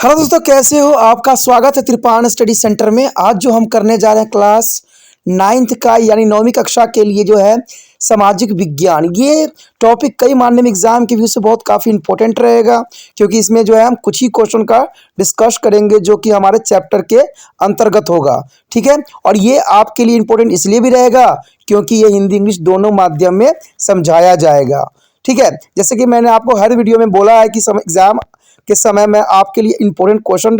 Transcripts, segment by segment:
Hello दोस्तों, कैसे हो? आपका स्वागत है त्रिपाण स्टडी सेंटर में। आज जो हम करने जा रहे हैं क्लास 9th का यानी 9वीं कक्षा के लिए जो है सामाजिक विज्ञान। ये टॉपिक कई मानने में एग्जाम के व्यू से बहुत काफ़ी इंपॉर्टेंट रहेगा, क्योंकि इसमें जो है हम कुछ ही क्वेश्चन का डिस्कस करेंगे जो कि हमारे चैप्टर के अंतर्गत होगा। ठीक है, और ये आपके लिए इम्पोर्टेंट इसलिए भी रहेगा क्योंकि ये हिंदी इंग्लिश दोनों माध्यम में समझाया जाएगा। ठीक है, जैसे कि मैंने आपको हर वीडियो में बोला है कि एग्जाम के समय मैं आपके लिए इम्पोर्टेंट क्वेश्चन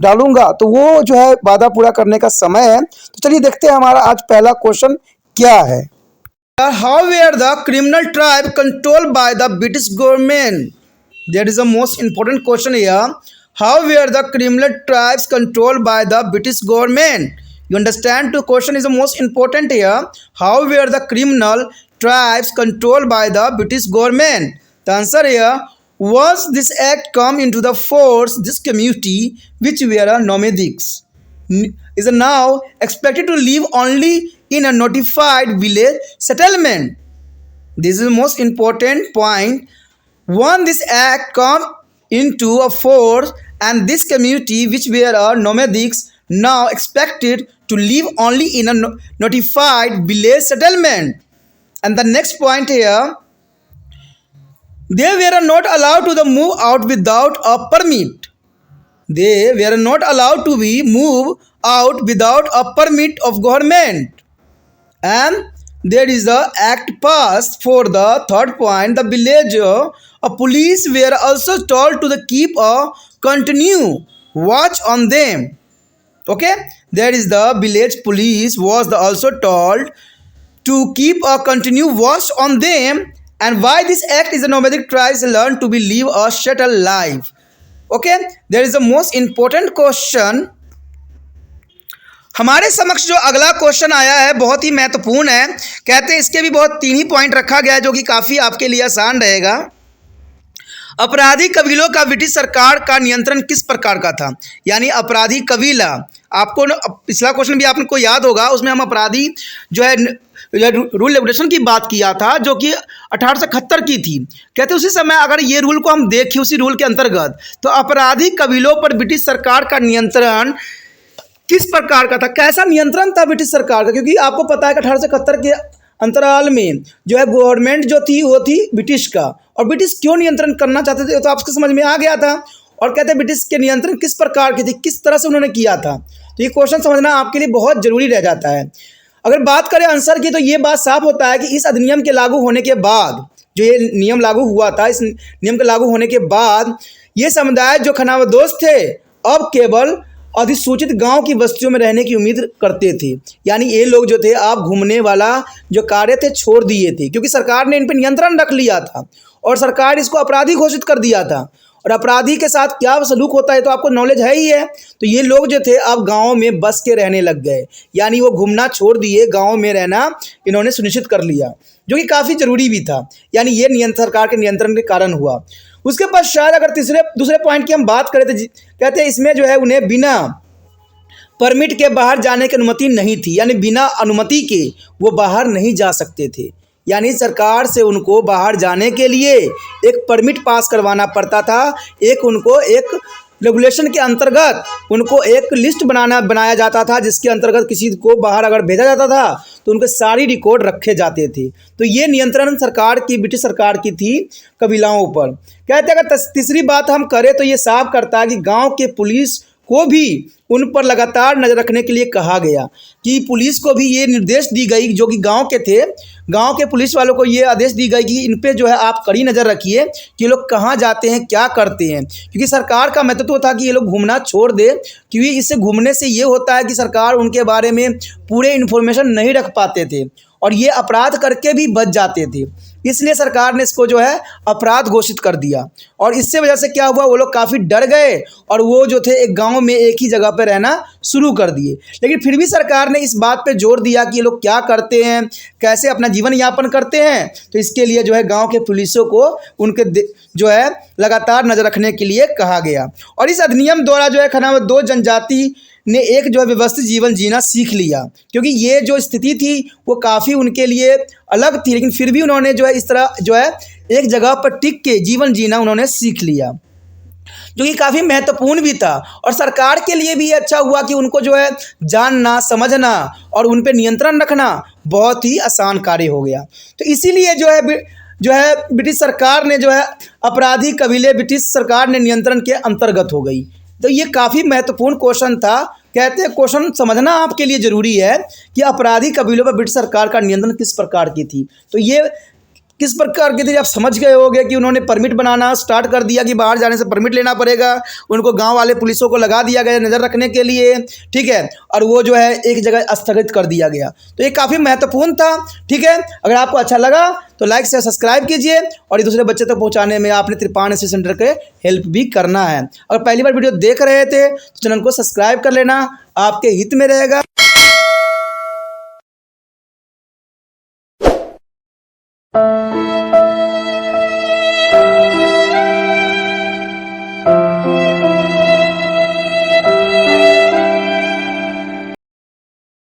डालूंगा, तो वो जो है वादा पूरा करने का समय है। तो चलिए देखते हैं हमारा आज पहला क्वेश्चन क्या है। How were the criminal tribe control by the British government? That is the most important question here. How were the criminal tribes controlled by the British government? You understand? The question is the most important here. How were the criminal tribes controlled by the British government? The answer here, once this act come into the force, this community, which were nomadics, is now expected to live only in a notified village settlement. This is the most important point. Once this act come into a force, and this community, which were nomadics, now expected to live only in a notified village settlement. And the next point here, they were not allowed to move out without a permit. They were not allowed to be moved out without a permit of government. And there is the act passed for the third point. The villager, a police were also told to keep a continue watch on them. Okay, there is the village police was also told to keep a continue watch on them. And why this act is the nomadic tribes learn to be live a settled life. Okay, there is the most important question. हमारे समक्ष जो अगला question आया है बहुत ही महत्वपूर्ण है। कहते हैं इसके भी बहुत 3 ही पॉइंट रखा गया है जो कि काफ़ी आपके लिए आसान रहेगा। अपराधी कबीलों का ब्रिटिश सरकार का नियंत्रण किस प्रकार का था? यानी अपराधी कबीला, आपको पिछला क्वेश्चन भी आपको याद होगा, उसमें हम अपराधी जो है रूल रेगुलेशन की बात किया था जो कि 1871 की थी। कहते उसी समय अगर ये रूल को हम देखें उसी रूल के अंतर्गत, तो अपराधी कबीलों पर ब्रिटिश सरकार का नियंत्रण किस प्रकार का था? कैसा नियंत्रण था ब्रिटिश सरकार का? क्योंकि आपको पता है कि 1871 के अंतराल में जो है गवर्नमेंट जो थी वो थी ब्रिटिश का, और ब्रिटिश क्यों नियंत्रण करना चाहते थे तो आपको समझ में आ गया था। और कहते हैं ब्रिटिश के नियंत्रण किस प्रकार की थी, किस तरह से उन्होंने किया था। तो ये क्वेश्चन समझना आपके लिए बहुत जरूरी रह जाता है। अगर बात करें आंसर की, तो ये बात साफ होता है कि इस अधिनियम के लागू होने के बाद, जो ये नियम लागू हुआ था, इस नियम के लागू होने के बाद ये समुदाय जो खानाबदोश थे अब केवल अधिसूचित गांव की बस्तियों में रहने की उम्मीद करते थे। यानी ये लोग जो थे आप घूमने वाला जो कार्य थे छोड़ दिए थे, क्योंकि सरकार ने इन पर नियंत्रण रख लिया था और सरकार इसको अपराधी घोषित कर दिया था। और अपराधी के साथ क्या सलूक होता है तो आपको नॉलेज है ही है। तो ये लोग जो थे अब गाँव में बस के रहने लग गए, यानी वो घूमना छोड़ दिए, गाँव में रहना इन्होंने सुनिश्चित कर लिया, जो कि काफ़ी ज़रूरी भी था। यानी ये सरकार के नियंत्रण के कारण हुआ। उसके पश्चात अगर दूसरे पॉइंट की हम बात करें तो कहते हैं इसमें जो है उन्हें बिना परमिट के बाहर जाने की अनुमति नहीं थी, यानी बिना अनुमति के वो बाहर नहीं जा सकते थे। यानी सरकार से उनको बाहर जाने के लिए एक परमिट पास करवाना पड़ता था। उनको एक रेगुलेशन के अंतर्गत उनको एक लिस्ट बनाया जाता था, जिसके अंतर्गत किसी को बाहर अगर भेजा जाता था तो उनके सारी रिकॉर्ड रखे जाते थे। तो ये नियंत्रण सरकार की, ब्रिटिश सरकार की थी कबीलाओं पर। कहते हैं अगर तीसरी बात हम करें तो ये साफ करता है कि गांव के पुलिस को भी उन पर लगातार नज़र रखने के लिए कहा गया, कि पुलिस को भी ये निर्देश दी गई, जो कि गांव के थे, गांव के पुलिस वालों को ये आदेश दी गई कि इन पे जो है आप कड़ी नज़र रखिए कि ये लोग कहाँ जाते हैं, क्या करते हैं। क्योंकि सरकार का महत्व था कि ये लोग घूमना छोड़ दे, क्योंकि इससे घूमने से ये होता है कि सरकार उनके बारे में पूरे इन्फॉर्मेशन नहीं रख पाते थे और ये अपराध करके भी बच जाते थे। इसलिए सरकार ने इसको जो है अपराध घोषित कर दिया, और इससे वजह से क्या हुआ, वो लोग काफ़ी डर गए और वो जो थे एक गांव में एक ही जगह पर रहना शुरू कर दिए। लेकिन फिर भी सरकार ने इस बात पे जोर दिया कि ये लोग क्या करते हैं, कैसे अपना जीवन यापन करते हैं। तो इसके लिए जो है गांव के पुलिसों को उनके जो है लगातार नज़र रखने के लिए कहा गया। और इस अधिनियम द्वारा जो है खानाबदोश जनजाति ने एक जो है व्यवस्थित जीवन जीना सीख लिया, क्योंकि ये जो स्थिति थी वो काफ़ी उनके लिए अलग थी, लेकिन फिर भी उन्होंने जो है इस तरह जो है एक जगह पर टिक के जीवन जीना उन्होंने सीख लिया। जो कि काफ़ी महत्वपूर्ण भी था। और सरकार के लिए भी ये अच्छा हुआ कि उनको जो है जानना, समझना और उन पे नियंत्रण रखना बहुत ही आसान कार्य हो गया। तो इसीलिए जो है ब्रिटिश सरकार ने जो है अपराधी कबीले ब्रिटिश सरकार ने नियंत्रण के अंतर्गत हो गई। तो ये काफ़ी महत्वपूर्ण क्वेश्चन था। कहते हैं क्वेश्चन समझना आपके लिए ज़रूरी है कि अपराधी कबीलों पर ब्रिटिश सरकार का नियंत्रण किस प्रकार की थी। तो ये किस प्रकार के थे आप समझ गए होंगे कि उन्होंने परमिट बनाना स्टार्ट कर दिया कि बाहर जाने से परमिट लेना पड़ेगा। उनको गांव वाले पुलिसों को लगा दिया गया नज़र रखने के लिए, ठीक है, और वो जो है एक जगह स्थगित कर दिया गया। तो ये काफ़ी महत्वपूर्ण था, ठीक है। अगर आपको अच्छा लगा तो लाइक से सब्सक्राइब कीजिए और ये दूसरे बच्चे तक पहुंचाने में आपने त्रिपाण एसएससी सेंटर के हेल्प भी करना है। अगर पहली बार वीडियो देख रहे थे तो चैनल को सब्सक्राइब कर लेना, आपके हित में रहेगा।